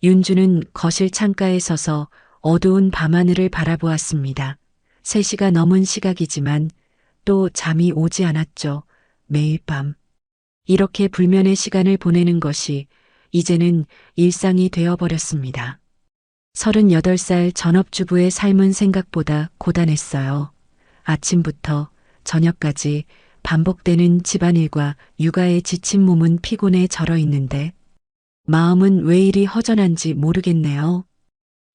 윤주는 거실 창가에 서서 어두운 밤하늘을 바라보았습니다. 3시가 넘은 시각이지만 또 잠이 오지 않았죠. 매일 밤. 이렇게 불면의 시간을 보내는 것이 이제는 일상이 되어버렸습니다. 38살 전업주부의 삶은 생각보다 고단했어요. 아침부터 저녁까지 반복되는 집안일과 육아에 지친 몸은 피곤에 절어 있는데 마음은 왜 이리 허전한지 모르겠네요.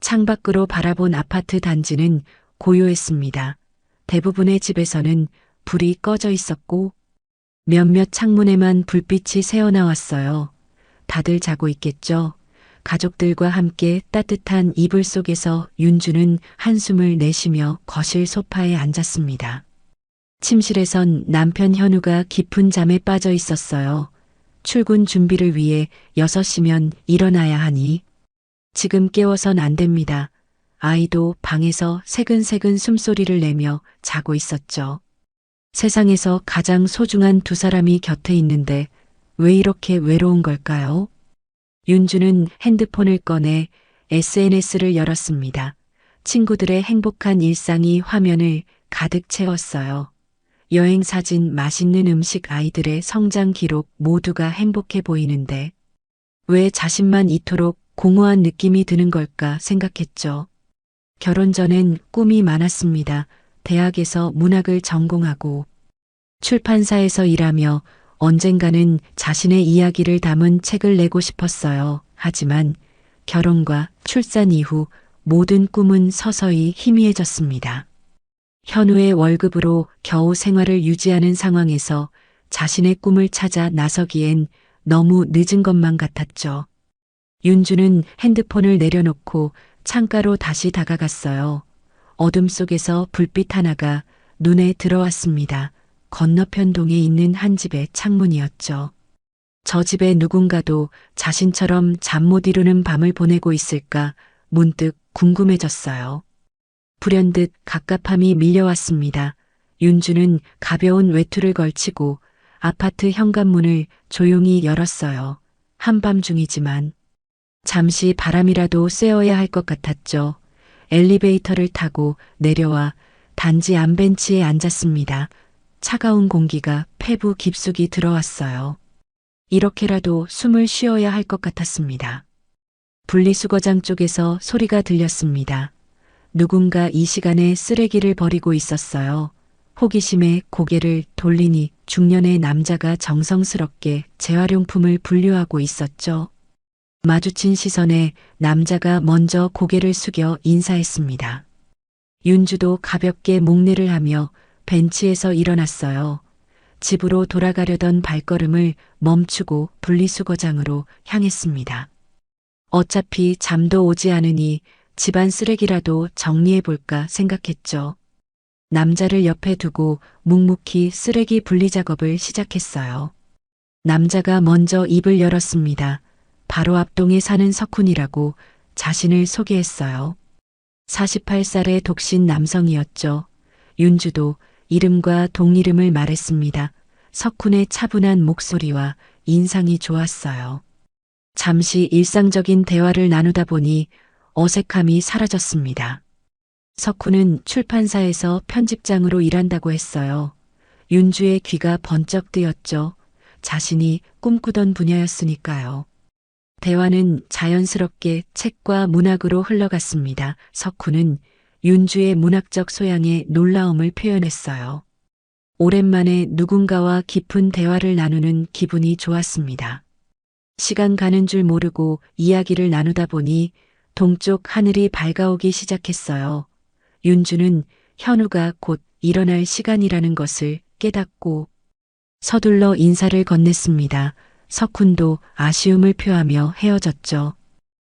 창밖으로 바라본 아파트 단지는 고요했습니다. 대부분의 집에서는 불이 꺼져 있었고 몇몇 창문에만 불빛이 새어나왔어요. 다들 자고 있겠죠. 가족들과 함께 따뜻한 이불 속에서 윤주는 한숨을 내쉬며 거실 소파에 앉았습니다. 침실에선 남편 현우가 깊은 잠에 빠져 있었어요. 출근 준비를 위해 6시면 일어나야 하니 지금 깨워선 안 됩니다. 아이도 방에서 새근새근 숨소리를 내며 자고 있었죠. 세상에서 가장 소중한 두 사람이 곁에 있는데 왜 이렇게 외로운 걸까요? 윤주는 핸드폰을 꺼내 SNS를 열었습니다. 친구들의 행복한 일상이 화면을 가득 채웠어요. 여행 사진, 맛있는 음식, 아이들의 성장 기록 모두가 행복해 보이는데 왜 자신만 이토록 공허한 느낌이 드는 걸까 생각했죠. 결혼 전엔 꿈이 많았습니다. 대학에서 문학을 전공하고 출판사에서 일하며 언젠가는 자신의 이야기를 담은 책을 내고 싶었어요. 하지만 결혼과 출산 이후 모든 꿈은 서서히 희미해졌습니다. 현우의 월급으로 겨우 생활을 유지하는 상황에서 자신의 꿈을 찾아 나서기엔 너무 늦은 것만 같았죠. 윤주는 핸드폰을 내려놓고 창가로 다시 다가갔어요. 어둠 속에서 불빛 하나가 눈에 들어왔습니다. 건너편 동에 있는 한 집의 창문이었죠. 저 집에 누군가도 자신처럼 잠 못 이루는 밤을 보내고 있을까 문득 궁금해졌어요. 불현듯 갑갑함이 밀려왔습니다. 윤주는 가벼운 외투를 걸치고 아파트 현관문을 조용히 열었어요. 한밤중이지만 잠시 바람이라도 쐬어야 할 것 같았죠. 엘리베이터를 타고 내려와 단지 안벤치에 앉았습니다. 차가운 공기가 폐부 깊숙이 들어왔어요. 이렇게라도 숨을 쉬어야 할 것 같았습니다. 분리수거장 쪽에서 소리가 들렸습니다. 누군가 이 시간에 쓰레기를 버리고 있었어요. 호기심에 고개를 돌리니 중년의 남자가 정성스럽게 재활용품을 분류하고 있었죠. 마주친 시선에 남자가 먼저 고개를 숙여 인사했습니다. 윤주도 가볍게 목례를 하며 벤치에서 일어났어요. 집으로 돌아가려던 발걸음을 멈추고 분리수거장으로 향했습니다. 어차피 잠도 오지 않으니 집안 쓰레기라도 정리해볼까 생각했죠. 남자를 옆에 두고 묵묵히 쓰레기 분리 작업을 시작했어요. 남자가 먼저 입을 열었습니다. 바로 앞동에 사는 석훈이라고 자신을 소개했어요. 48살의 독신 남성이었죠. 윤주도 이름과 동이름을 말했습니다. 석훈의 차분한 목소리와 인상이 좋았어요. 잠시 일상적인 대화를 나누다 보니 어색함이 사라졌습니다. 석훈은 출판사에서 편집장으로 일한다고 했어요. 윤주의 귀가 번쩍 뜨였죠. 자신이 꿈꾸던 분야였으니까요. 대화는 자연스럽게 책과 문학으로 흘러갔습니다. 석훈은 윤주의 문학적 소양에 놀라움을 표현했어요. 오랜만에 누군가와 깊은 대화를 나누는 기분이 좋았습니다. 시간 가는 줄 모르고 이야기를 나누다 보니 동쪽 하늘이 밝아오기 시작했어요. 윤주는 현우가 곧 일어날 시간이라는 것을 깨닫고 서둘러 인사를 건넸습니다. 석훈도 아쉬움을 표하며 헤어졌죠.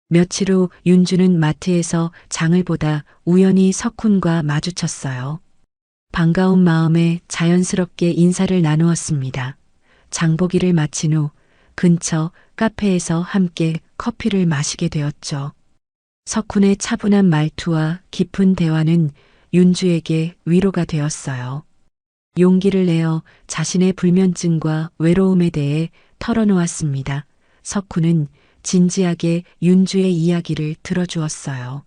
며칠 후 윤주는 마트에서 장을 보다 우연히 석훈과 마주쳤어요. 반가운 마음에 자연스럽게 인사를 나누었습니다. 장보기를 마친 후 근처 카페에서 함께 커피를 마시게 되었죠. 석훈의 차분한 말투와 깊은 대화는 윤주에게 위로가 되었어요. 용기를 내어 자신의 불면증과 외로움에 대해 털어놓았습니다. 석훈은 진지하게 윤주의 이야기를 들어주었어요.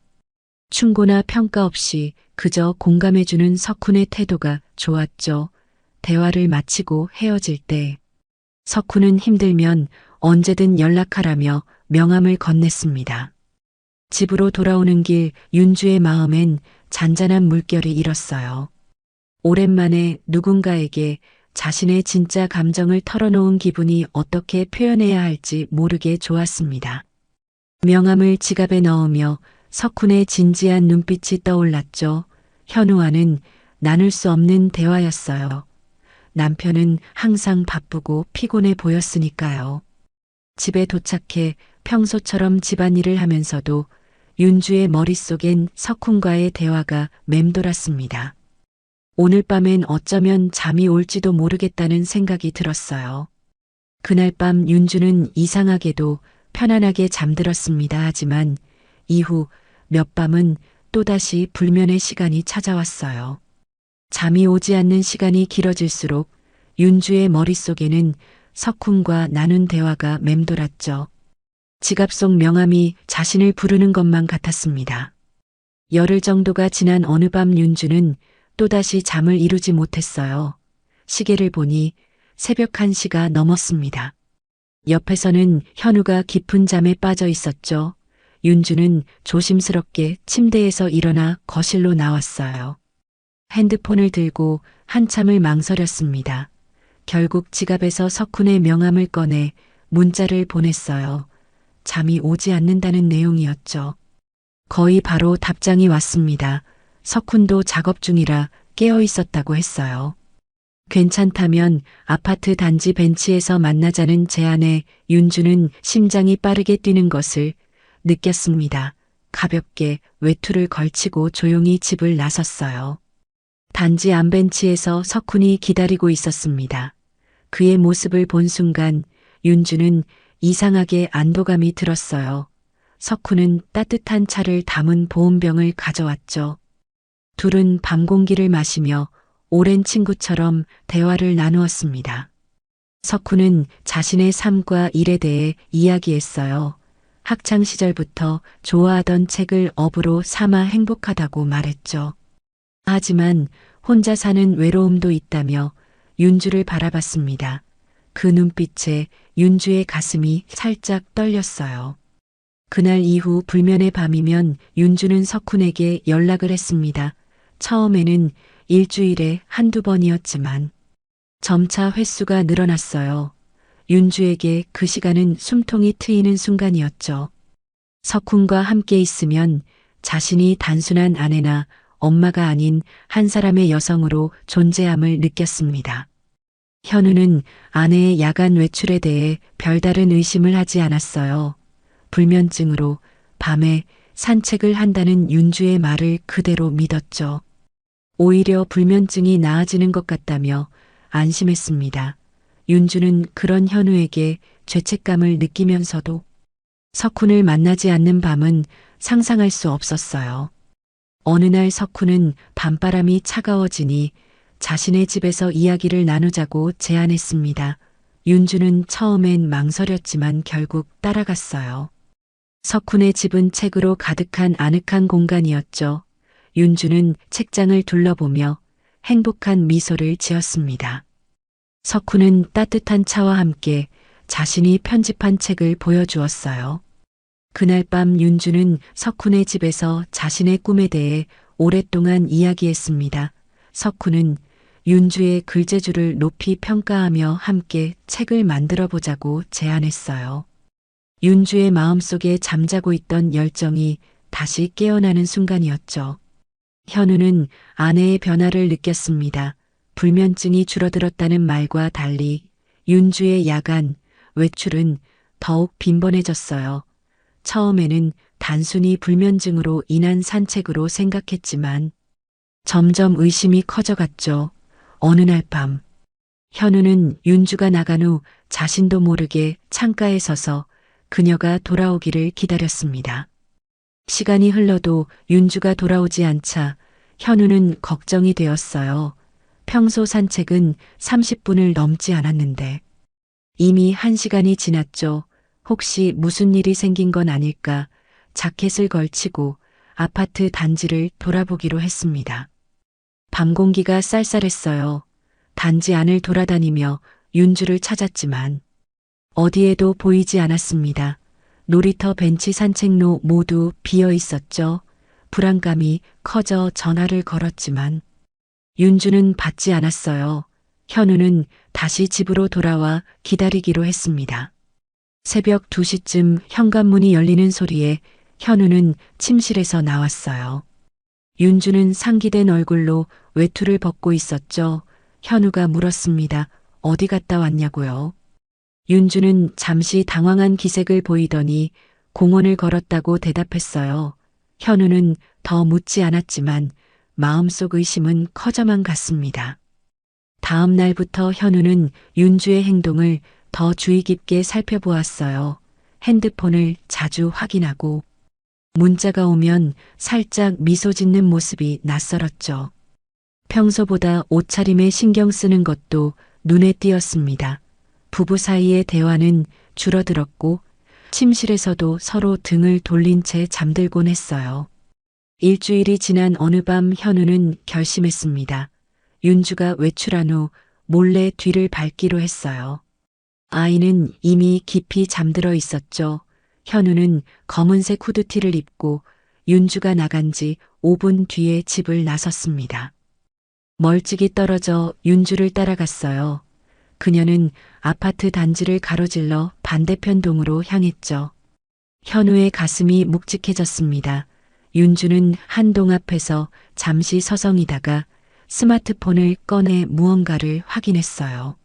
충고나 평가 없이 그저 공감해주는 석훈의 태도가 좋았죠. 대화를 마치고 헤어질 때 석훈은 힘들면 언제든 연락하라며 명함을 건넸습니다. 집으로 돌아오는 길 윤주의 마음엔 잔잔한 물결이 일었어요. 오랜만에 누군가에게 자신의 진짜 감정을 털어놓은 기분이 어떻게 표현해야 할지 모르게 좋았습니다. 명함을 지갑에 넣으며 석훈의 진지한 눈빛이 떠올랐죠. 현우와는 나눌 수 없는 대화였어요. 남편은 항상 바쁘고 피곤해 보였으니까요. 집에 도착해 평소처럼 집안일을 하면서도 윤주의 머릿속엔 석훈과의 대화가 맴돌았습니다. 오늘 밤엔 어쩌면 잠이 올지도 모르겠다는 생각이 들었어요. 그날 밤 윤주는 이상하게도 편안하게 잠들었습니다. 하지만 이후 몇 밤은 또다시 불면의 시간이 찾아왔어요. 잠이 오지 않는 시간이 길어질수록 윤주의 머릿속에는 석훈과 나눈 대화가 맴돌았죠. 지갑 속 명함이 자신을 부르는 것만 같았습니다. 열흘 정도가 지난 어느 밤 윤주는 또다시 잠을 이루지 못했어요. 시계를 보니 새벽 1시가 넘었습니다. 옆에서는 현우가 깊은 잠에 빠져 있었죠. 윤주는 조심스럽게 침대에서 일어나 거실로 나왔어요. 핸드폰을 들고 한참을 망설였습니다. 결국 지갑에서 석훈의 명함을 꺼내 문자를 보냈어요. 잠이 오지 않는다는 내용이었죠. 거의 바로 답장이 왔습니다. 석훈도 작업 중이라 깨어 있었다고 했어요. 괜찮다면 아파트 단지 벤치에서 만나자는 제안에 윤주는 심장이 빠르게 뛰는 것을 느꼈습니다. 가볍게 외투를 걸치고 조용히 집을 나섰어요. 단지 안벤치에서 석훈이 기다리고 있었습니다. 그의 모습을 본 순간 윤주는 이상하게 안도감이 들었어요. 석훈은 따뜻한 차를 담은 보온병을 가져왔죠. 둘은 밤 공기를 마시며 오랜 친구처럼 대화를 나누었습니다. 석훈은 자신의 삶과 일에 대해 이야기했어요. 학창 시절부터 좋아하던 책을 업으로 삼아 행복하다고 말했죠. 하지만 혼자 사는 외로움도 있다며 윤주를 바라봤습니다. 그 눈빛에 윤주의 가슴이 살짝 떨렸어요. 그날 이후 불면의 밤이면 윤주는 석훈에게 연락을 했습니다. 처음에는 일주일에 한두 번이었지만 점차 횟수가 늘어났어요. 윤주에게 그 시간은 숨통이 트이는 순간이었죠. 석훈과 함께 있으면 자신이 단순한 아내나 엄마가 아닌 한 사람의 여성으로 존재함을 느꼈습니다. 현우는 아내의 야간 외출에 대해 별다른 의심을 하지 않았어요. 불면증으로 밤에 산책을 한다는 윤주의 말을 그대로 믿었죠. 오히려 불면증이 나아지는 것 같다며 안심했습니다. 윤주는 그런 현우에게 죄책감을 느끼면서도 석훈을 만나지 않는 밤은 상상할 수 없었어요. 어느 날 석훈은 밤바람이 차가워지니 자신의 집에서 이야기를 나누자고 제안했습니다. 윤주는 처음엔 망설였지만 결국 따라갔어요. 석훈의 집은 책으로 가득한 아늑한 공간이었죠. 윤주는 책장을 둘러보며 행복한 미소를 지었습니다. 석훈은 따뜻한 차와 함께 자신이 편집한 책을 보여주었어요. 그날 밤 윤주는 석훈의 집에서 자신의 꿈에 대해 오랫동안 이야기했습니다. 석훈은 윤주의 글재주를 높이 평가하며 함께 책을 만들어 보자고 제안했어요. 윤주의 마음속에 잠자고 있던 열정이 다시 깨어나는 순간이었죠. 현우는 아내의 변화를 느꼈습니다. 불면증이 줄어들었다는 말과 달리 윤주의 야간 외출은 더욱 빈번해졌어요. 처음에는 단순히 불면증으로 인한 산책으로 생각했지만 점점 의심이 커져갔죠. 어느 날 밤 현우는 윤주가 나간 후 자신도 모르게 창가에 서서 그녀가 돌아오기를 기다렸습니다. 시간이 흘러도 윤주가 돌아오지 않자 현우는 걱정이 되었어요. 평소 산책은 30분을 넘지 않았는데 이미 1시간이 지났죠. 혹시 무슨 일이 생긴 건 아닐까 자켓을 걸치고 아파트 단지를 돌아보기로 했습니다. 밤 공기가 쌀쌀했어요. 단지 안을 돌아다니며 윤주를 찾았지만 어디에도 보이지 않았습니다. 놀이터 벤치 산책로 모두 비어 있었죠. 불안감이 커져 전화를 걸었지만 윤주는 받지 않았어요. 현우는 다시 집으로 돌아와 기다리기로 했습니다. 새벽 2시쯤 현관문이 열리는 소리에 현우는 침실에서 나왔어요. 윤주는 상기된 얼굴로 외투를 벗고 있었죠. 현우가 물었습니다. 어디 갔다 왔냐고요? 윤주는 잠시 당황한 기색을 보이더니 공원을 걸었다고 대답했어요. 현우는 더 묻지 않았지만 마음속 의심은 커져만 갔습니다. 다음 날부터 현우는 윤주의 행동을 더 주의 깊게 살펴보았어요. 핸드폰을 자주 확인하고 문자가 오면 살짝 미소 짓는 모습이 낯설었죠. 평소보다 옷차림에 신경 쓰는 것도 눈에 띄었습니다. 부부 사이의 대화는 줄어들었고 침실에서도 서로 등을 돌린 채 잠들곤 했어요. 일주일이 지난 어느 밤 현우는 결심했습니다. 윤주가 외출한 후 몰래 뒤를 밟기로 했어요. 아이는 이미 깊이 잠들어 있었죠. 현우는 검은색 후드티를 입고 윤주가 나간 지 5분 뒤에 집을 나섰습니다. 멀찍이 떨어져 윤주를 따라갔어요. 그녀는 아파트 단지를 가로질러 반대편 동으로 향했죠. 현우의 가슴이 묵직해졌습니다. 윤주는 한 동 앞에서 잠시 서성이다가 스마트폰을 꺼내 무언가를 확인했어요.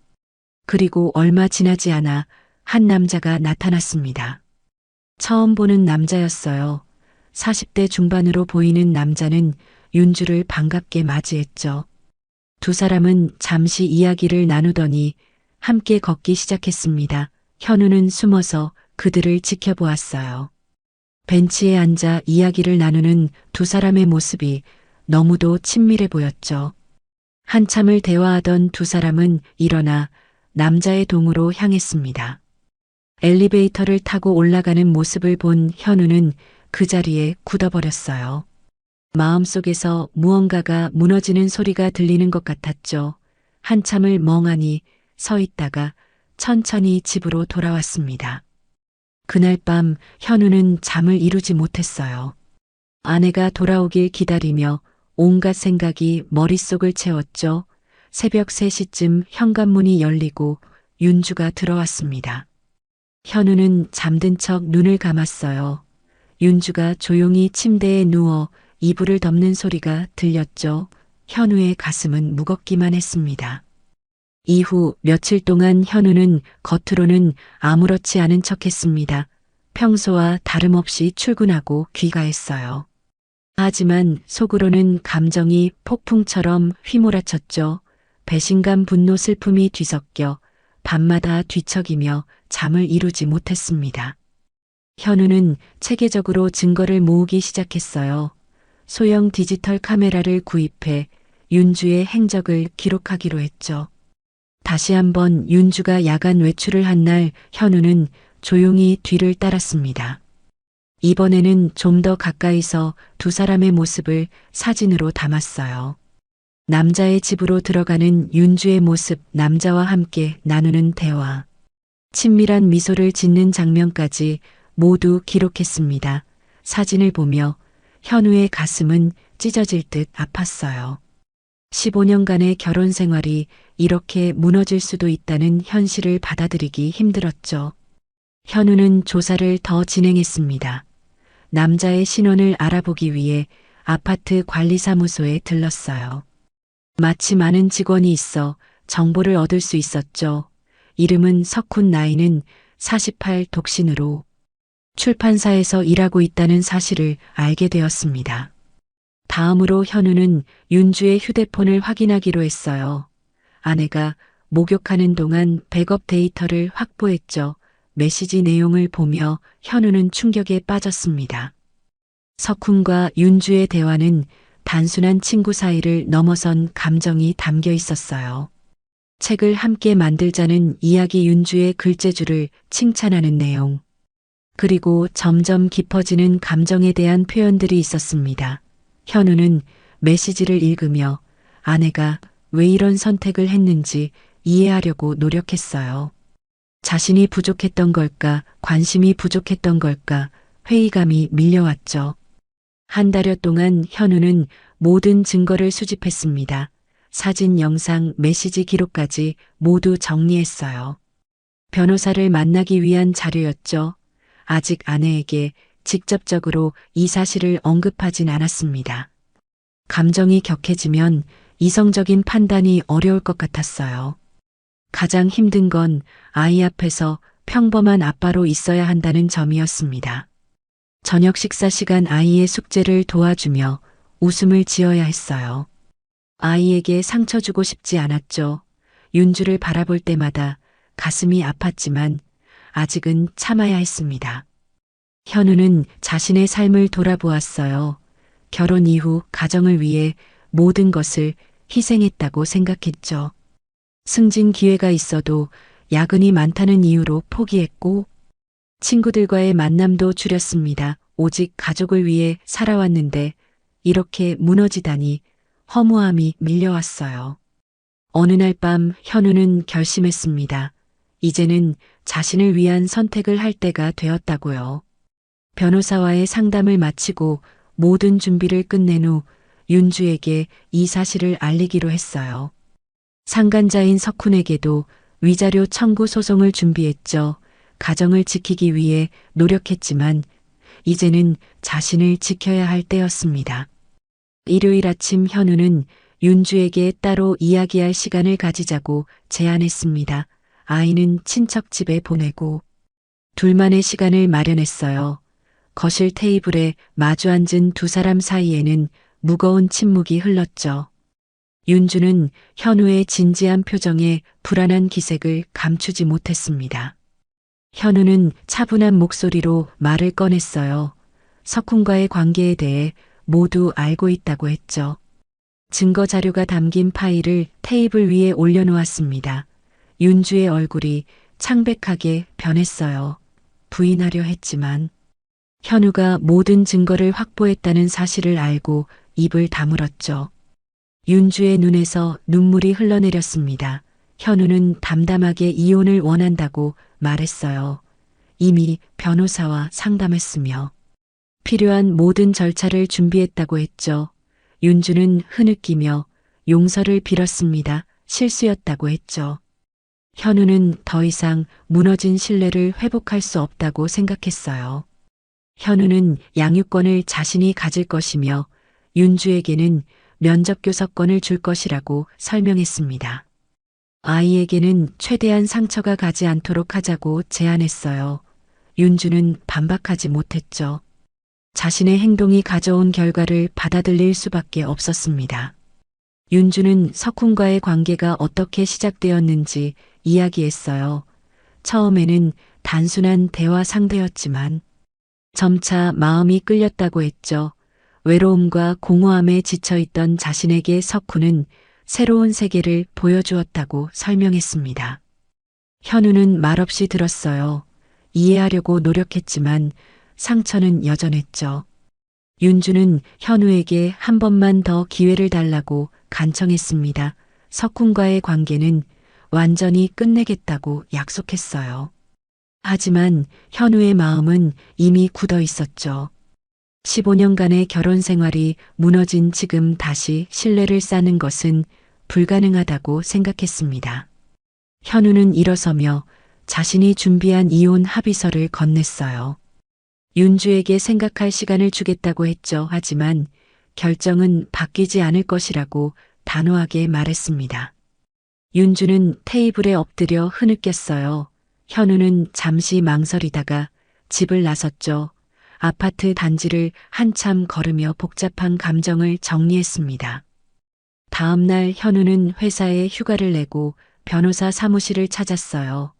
그리고 얼마 지나지 않아 한 남자가 나타났습니다. 처음 보는 남자였어요. 40대 중반으로 보이는 남자는 윤주를 반갑게 맞이했죠. 두 사람은 잠시 이야기를 나누더니 함께 걷기 시작했습니다. 현우는 숨어서 그들을 지켜보았어요. 벤치에 앉아 이야기를 나누는 두 사람의 모습이 너무도 친밀해 보였죠. 한참을 대화하던 두 사람은 일어나 남자의 동으로 향했습니다. 엘리베이터를 타고 올라가는 모습을 본 현우는 그 자리에 굳어버렸어요. 마음속에서 무언가가 무너지는 소리가 들리는 것 같았죠. 한참을 멍하니 서 있다가 천천히 집으로 돌아왔습니다. 그날 밤 현우는 잠을 이루지 못했어요. 아내가 돌아오길 기다리며 온갖 생각이 머릿속을 채웠죠. 새벽 3시쯤 현관문이 열리고 윤주가 들어왔습니다. 현우는 잠든 척 눈을 감았어요. 윤주가 조용히 침대에 누워 이불을 덮는 소리가 들렸죠. 현우의 가슴은 무겁기만 했습니다. 이후 며칠 동안 현우는 겉으로는 아무렇지 않은 척했습니다. 평소와 다름없이 출근하고 귀가했어요. 하지만 속으로는 감정이 폭풍처럼 휘몰아쳤죠. 배신감, 분노, 슬픔이 뒤섞여 밤마다 뒤척이며 잠을 이루지 못했습니다. 현우는 체계적으로 증거를 모으기 시작했어요. 소형 디지털 카메라를 구입해 윤주의 행적을 기록하기로 했죠. 다시 한번 윤주가 야간 외출을 한 날 현우는 조용히 뒤를 따랐습니다. 이번에는 좀 더 가까이서 두 사람의 모습을 사진으로 담았어요. 남자의 집으로 들어가는 윤주의 모습, 남자와 함께 나누는 대화, 친밀한 미소를 짓는 장면까지 모두 기록했습니다. 사진을 보며 현우의 가슴은 찢어질 듯 아팠어요. 15년간의 결혼 생활이 이렇게 무너질 수도 있다는 현실을 받아들이기 힘들었죠. 현우는 조사를 더 진행했습니다. 남자의 신원을 알아보기 위해 아파트 관리사무소에 들렀어요. 마치 많은 직원이 있어 정보를 얻을 수 있었죠. 이름은 석훈, 나이는 48, 독신으로 출판사에서 일하고 있다는 사실을 알게 되었습니다. 다음으로 현우는 윤주의 휴대폰을 확인하기로 했어요. 아내가 목욕하는 동안 백업 데이터를 확보했죠. 메시지 내용을 보며 현우는 충격에 빠졌습니다. 석훈과 윤주의 대화는 단순한 친구 사이를 넘어선 감정이 담겨 있었어요. 책을 함께 만들자는 이야기, 윤주의 글재주를 칭찬하는 내용, 그리고 점점 깊어지는 감정에 대한 표현들이 있었습니다. 현우는 메시지를 읽으며 아내가 왜 이런 선택을 했는지 이해하려고 노력했어요. 자신이 부족했던 걸까, 관심이 부족했던 걸까, 회의감이 밀려왔죠. 한 달여 동안 현우는 모든 증거를 수집했습니다. 사진, 영상, 메시지 기록까지 모두 정리했어요. 변호사를 만나기 위한 자료였죠. 아직 아내에게 직접적으로 이 사실을 언급하진 않았습니다. 감정이 격해지면 이성적인 판단이 어려울 것 같았어요. 가장 힘든 건 아이 앞에서 평범한 아빠로 있어야 한다는 점이었습니다. 저녁 식사 시간 아이의 숙제를 도와주며 웃음을 지어야 했어요. 아이에게 상처 주고 싶지 않았죠. 윤주를 바라볼 때마다 가슴이 아팠지만 아직은 참아야 했습니다. 현우는 자신의 삶을 돌아보았어요. 결혼 이후 가정을 위해 모든 것을 희생했다고 생각했죠. 승진 기회가 있어도 야근이 많다는 이유로 포기했고 친구들과의 만남도 줄였습니다. 오직 가족을 위해 살아왔는데 이렇게 무너지다니 허무함이 밀려왔어요. 어느 날 밤 현우는 결심했습니다. 이제는 자신을 위한 선택을 할 때가 되었다고요. 변호사와의 상담을 마치고 모든 준비를 끝낸 후 윤주에게 이 사실을 알리기로 했어요. 상간자인 석훈에게도 위자료 청구 소송을 준비했죠. 가정을 지키기 위해 노력했지만 이제는 자신을 지켜야 할 때였습니다. 일요일 아침 현우는 윤주에게 따로 이야기할 시간을 가지자고 제안했습니다. 아이는 친척 집에 보내고 둘만의 시간을 마련했어요. 거실 테이블에 마주 앉은 두 사람 사이에는 무거운 침묵이 흘렀죠. 윤주는 현우의 진지한 표정에 불안한 기색을 감추지 못했습니다. 현우는 차분한 목소리로 말을 꺼냈어요. 석훈과의 관계에 대해 모두 알고 있다고 했죠. 증거 자료가 담긴 파일을 테이블 위에 올려놓았습니다. 윤주의 얼굴이 창백하게 변했어요. 부인하려 했지만 현우가 모든 증거를 확보했다는 사실을 알고 입을 다물었죠. 윤주의 눈에서 눈물이 흘러내렸습니다. 현우는 담담하게 이혼을 원한다고 말했어요. 이미 변호사와 상담했으며 필요한 모든 절차를 준비했다고 했죠. 윤주는 흐느끼며 용서를 빌었습니다. 실수였다고 했죠. 현우는 더 이상 무너진 신뢰를 회복할 수 없다고 생각했어요. 현우는 양육권을 자신이 가질 것이며 윤주에게는 면접교섭권을 줄 것이라고 설명했습니다. 아이에게는 최대한 상처가 가지 않도록 하자고 제안했어요. 윤주는 반박하지 못했죠. 자신의 행동이 가져온 결과를 받아들일 수밖에 없었습니다. 윤주는 석훈과의 관계가 어떻게 시작되었는지 이야기했어요. 처음에는 단순한 대화 상대였지만 점차 마음이 끌렸다고 했죠. 외로움과 공허함에 지쳐있던 자신에게 석훈은 새로운 세계를 보여주었다고 설명했습니다. 현우는 말없이 들었어요. 이해하려고 노력했지만 상처는 여전했죠. 윤주는 현우에게 한 번만 더 기회를 달라고 간청했습니다. 석훈과의 관계는 완전히 끝내겠다고 약속했어요. 하지만 현우의 마음은 이미 굳어 있었죠. 15년간의 결혼 생활이 무너진 지금 다시 신뢰를 쌓는 것은 불가능하다고 생각했습니다. 현우는 일어서며 자신이 준비한 이혼 합의서를 건넸어요. 윤주에게 생각할 시간을 주겠다고 했죠. 하지만 결정은 바뀌지 않을 것이라고 단호하게 말했습니다. 윤주는 테이블에 엎드려 흐느꼈어요. 현우는 잠시 망설이다가 집을 나섰죠. 아파트 단지를 한참 걸으며 복잡한 감정을 정리했습니다. 다음 날 현우는 회사에 휴가를 내고 변호사 사무실을 찾았어요.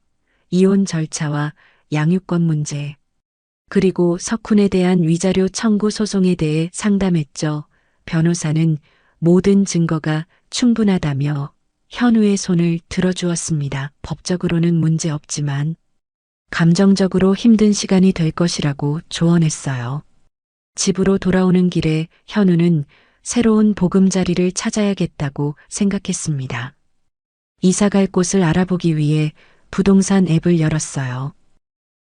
이혼 절차와 양육권 문제, 그리고 석훈에 대한 위자료 청구 소송에 대해 상담했죠. 변호사는 모든 증거가 충분하다며 현우의 손을 들어주었습니다. 법적으로는 문제 없지만 감정적으로 힘든 시간이 될 것이라고 조언했어요. 집으로 돌아오는 길에 현우는 새로운 보금자리를 찾아야겠다고 생각했습니다. 이사 갈 곳을 알아보기 위해 부동산 앱을 열었어요.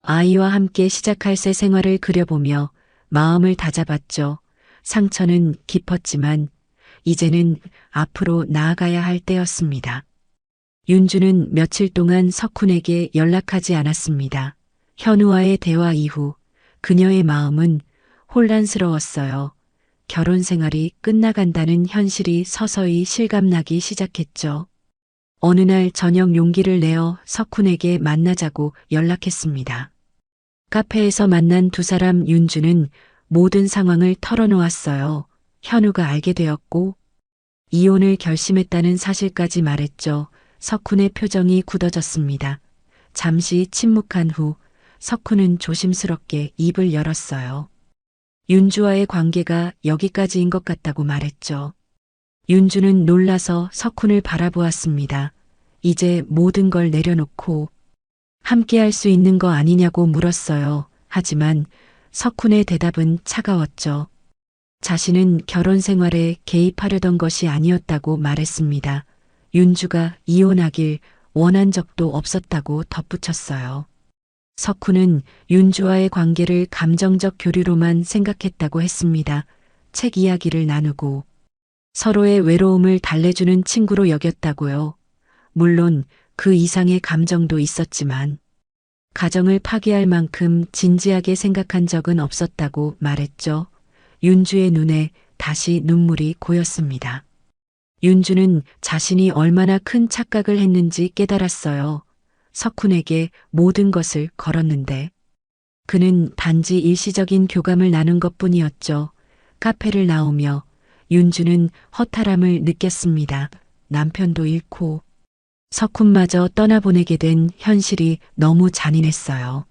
아이와 함께 시작할 새 생활을 그려보며 마음을 다잡았죠. 상처는 깊었지만 이제는 앞으로 나아가야 할 때였습니다. 윤주는 며칠 동안 석훈에게 연락하지 않았습니다. 현우와의 대화 이후 그녀의 마음은 혼란스러웠어요. 결혼 생활이 끝나간다는 현실이 서서히 실감나기 시작했죠. 어느 날 저녁 용기를 내어 석훈에게 만나자고 연락했습니다. 카페에서 만난 두 사람. 윤주는 모든 상황을 털어놓았어요. 현우가 알게 되었고 이혼을 결심했다는 사실까지 말했죠. 석훈의 표정이 굳어졌습니다. 잠시 침묵한 후 석훈은 조심스럽게 입을 열었어요. 윤주와의 관계가 여기까지인 것 같다고 말했죠. 윤주는 놀라서 석훈을 바라보았습니다. 이제 모든 걸 내려놓고 함께 할 수 있는 거 아니냐고 물었어요. 하지만 석훈의 대답은 차가웠죠. 자신은 결혼 생활에 개입하려던 것이 아니었다고 말했습니다. 윤주가 이혼하길 원한 적도 없었다고 덧붙였어요. 석훈은 윤주와의 관계를 감정적 교류로만 생각했다고 했습니다. 책 이야기를 나누고 서로의 외로움을 달래주는 친구로 여겼다고요. 물론 그 이상의 감정도 있었지만 가정을 파괴할 만큼 진지하게 생각한 적은 없었다고 말했죠. 윤주의 눈에 다시 눈물이 고였습니다. 윤주는 자신이 얼마나 큰 착각을 했는지 깨달았어요. 석훈에게 모든 것을 걸었는데 그는 단지 일시적인 교감을 나눈 것뿐이었죠. 카페를 나오며 윤주는 허탈함을 느꼈습니다. 남편도 잃고 석훈마저 떠나보내게 된 현실이 너무 잔인했어요.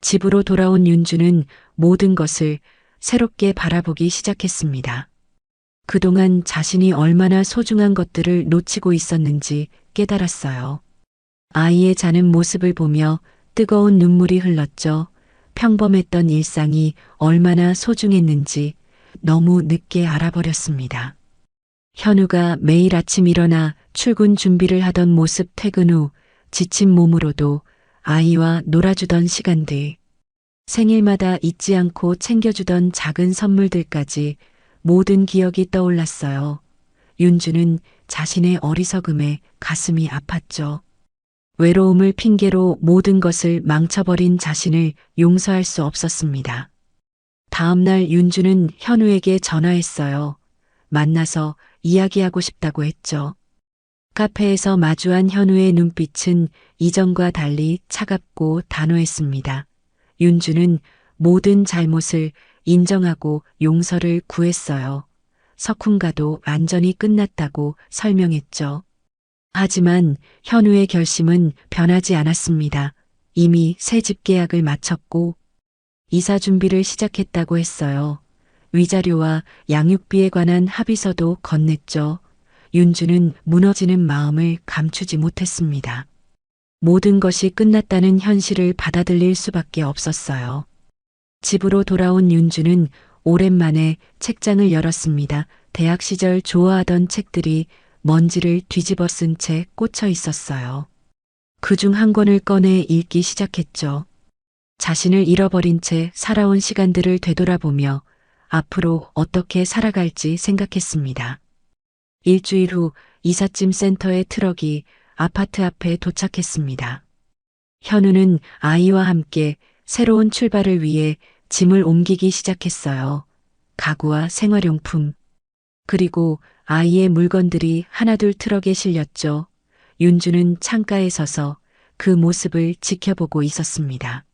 집으로 돌아온 윤주는 모든 것을 새롭게 바라보기 시작했습니다. 그동안 자신이 얼마나 소중한 것들을 놓치고 있었는지 깨달았어요. 아이의 자는 모습을 보며 뜨거운 눈물이 흘렀죠. 평범했던 일상이 얼마나 소중했는지 너무 늦게 알아버렸습니다. 현우가 매일 아침 일어나 출근 준비를 하던 모습, 퇴근 후 지친 몸으로도 아이와 놀아주던 시간들, 생일마다 잊지 않고 챙겨주던 작은 선물들까지 모든 기억이 떠올랐어요. 윤주는 자신의 어리석음에 가슴이 아팠죠. 외로움을 핑계로 모든 것을 망쳐버린 자신을 용서할 수 없었습니다. 다음 날 윤주는 현우에게 전화했어요. 만나서 이야기하고 싶다고 했죠. 카페에서 마주한 현우의 눈빛은 이전과 달리 차갑고 단호했습니다. 윤주는 모든 잘못을 인정하고 용서를 구했어요. 석훈과도 완전히 끝났다고 설명했죠. 하지만 현우의 결심은 변하지 않았습니다. 이미 새 집 계약을 마쳤고 이사 준비를 시작했다고 했어요. 위자료와 양육비에 관한 합의서도 건넸죠. 윤주는 무너지는 마음을 감추지 못했습니다. 모든 것이 끝났다는 현실을 받아들일 수밖에 없었어요. 집으로 돌아온 윤주는 오랜만에 책장을 열었습니다. 대학 시절 좋아하던 책들이 먼지를 뒤집어 쓴 채 꽂혀 있었어요. 그중 한 권을 꺼내 읽기 시작했죠. 자신을 잃어버린 채 살아온 시간들을 되돌아보며 앞으로 어떻게 살아갈지 생각했습니다. 일주일 후 이삿짐 센터의 트럭이 아파트 앞에 도착했습니다. 현우는 아이와 함께 새로운 출발을 위해 짐을 옮기기 시작했어요. 가구와 생활용품, 그리고 아이의 물건들이 하나둘 트럭에 실렸죠. 윤주는 창가에 서서 그 모습을 지켜보고 있었습니다.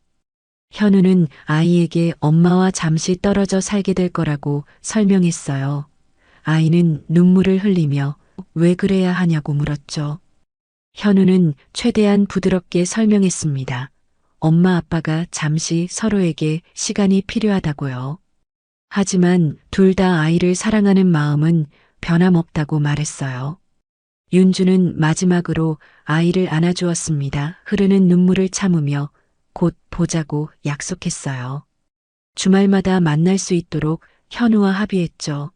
현우는 아이에게 엄마와 잠시 떨어져 살게 될 거라고 설명했어요. 아이는 눈물을 흘리며 왜 그래야 하냐고 물었죠. 현우는 최대한 부드럽게 설명했습니다. 엄마 아빠가 잠시 서로에게 시간이 필요하다고요. 하지만 둘 다 아이를 사랑하는 마음은 변함없다고 말했어요. 윤주는 마지막으로 아이를 안아주었습니다. 흐르는 눈물을 참으며 곧 보자고 약속했어요. 주말마다 만날 수 있도록 현우와 합의했죠.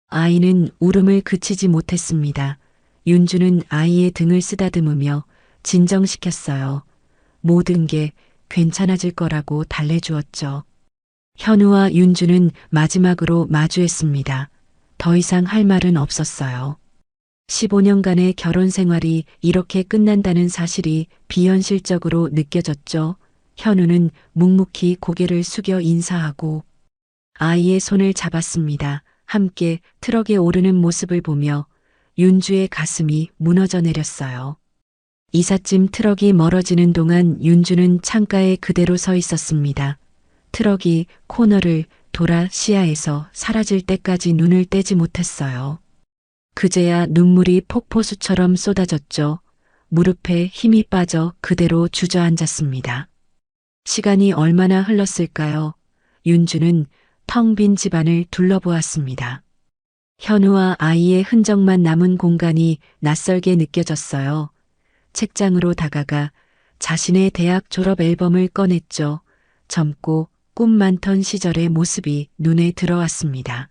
아이는 울음을 그치지 못했습니다. 윤주는 아이의 등을 쓰다듬으며 진정시켰어요. 모든 게 괜찮아질 거라고 달래주었죠. 현우와 윤주는 마지막으로 마주했습니다. 더 이상 할 말은 없었어요. 15년간의 결혼 생활이 이렇게 끝난다는 사실이 비현실적으로 느껴졌죠. 현우는 묵묵히 고개를 숙여 인사하고 아이의 손을 잡았습니다. 함께 트럭에 오르는 모습을 보며 윤주의 가슴이 무너져 내렸어요. 이삿짐 트럭이 멀어지는 동안 윤주는 창가에 그대로 서 있었습니다. 트럭이 코너를 돌아 시야에서 사라질 때까지 눈을 떼지 못했어요. 그제야 눈물이 폭포수처럼 쏟아졌죠. 무릎에 힘이 빠져 그대로 주저앉았습니다. 시간이 얼마나 흘렀을까요? 윤주는 텅 빈 집안을 둘러보았습니다. 현우와 아이의 흔적만 남은 공간이 낯설게 느껴졌어요. 책장으로 다가가 자신의 대학 졸업 앨범을 꺼냈죠. 젊고 꿈 많던 시절의 모습이 눈에 들어왔습니다.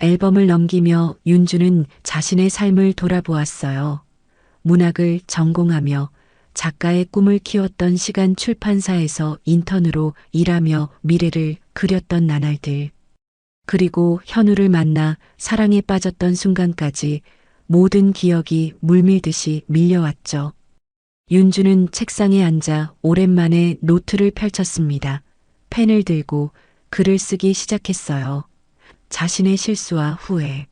앨범을 넘기며 윤주는 자신의 삶을 돌아보았어요. 문학을 전공하며 작가의 꿈을 키웠던 시간 출판사에서 인턴으로 일하며 미래를 그렸던 나날들. 그리고 현우를 만나 사랑에 빠졌던 순간까지 모든 기억이 물밀듯이 밀려왔죠. 윤주는 책상에 앉아 오랜만에 노트를 펼쳤습니다. 펜을 들고 글을 쓰기 시작했어요. 자신의 실수와 후회,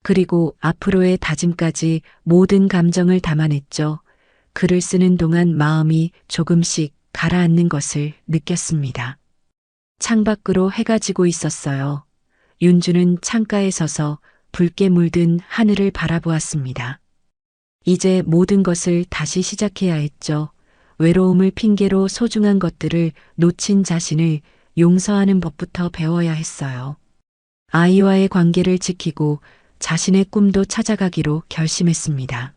그리고 앞으로의 다짐까지 모든 감정을 담아냈죠. 글을 쓰는 동안 마음이 조금씩 가라앉는 것을 느꼈습니다. 창밖으로 해가 지고 있었어요. 윤주는 창가에 서서 붉게 물든 하늘을 바라보았습니다. 이제 모든 것을 다시 시작해야 했죠. 외로움을 핑계로 소중한 것들을 놓친 자신을 용서하는 법부터 배워야 했어요. 아이와의 관계를 지키고 자신의 꿈도 찾아가기로 결심했습니다.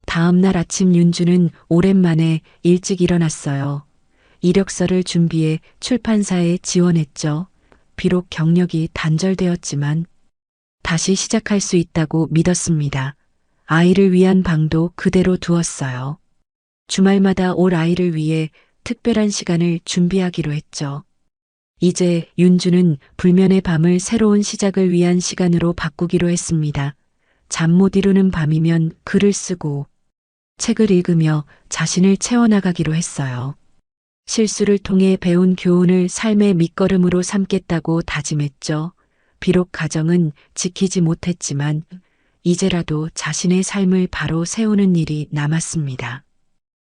다음 날 아침 윤주는 오랜만에 일찍 일어났어요. 이력서를 준비해 출판사에 지원했죠. 비록 경력이 단절되었지만 다시 시작할 수 있다고 믿었습니다. 아이를 위한 방도 그대로 두었어요. 주말마다 올 아이를 위해 특별한 시간을 준비하기로 했죠. 이제 윤주는 불면의 밤을 새로운 시작을 위한 시간으로 바꾸기로 했습니다. 잠 못 이루는 밤이면 글을 쓰고 책을 읽으며 자신을 채워나가기로 했어요. 실수를 통해 배운 교훈을 삶의 밑거름으로 삼겠다고 다짐했죠. 비록 가정은 지키지 못했지만 이제라도 자신의 삶을 바로 세우는 일이 남았습니다.